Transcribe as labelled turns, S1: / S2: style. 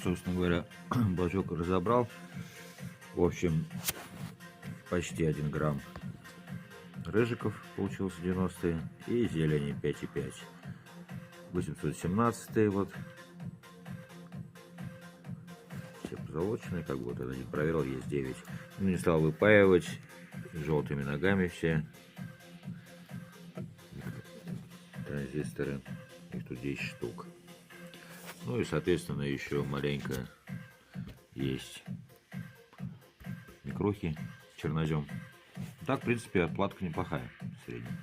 S1: собственно говоря, бачок разобрал. В общем, почти 1 грамм рыжиков получился 90-е и зелени 5,5. 817 вот. Все позолоченные, как бы вот это не проверил, есть 9. Ну, не стал выпаивать, желтыми ногами все. Транзисторы, их тут 10 штук. Ну и, соответственно, еще маленько есть микрухи, чернозем. Так, в принципе, отплатка неплохая в среднем.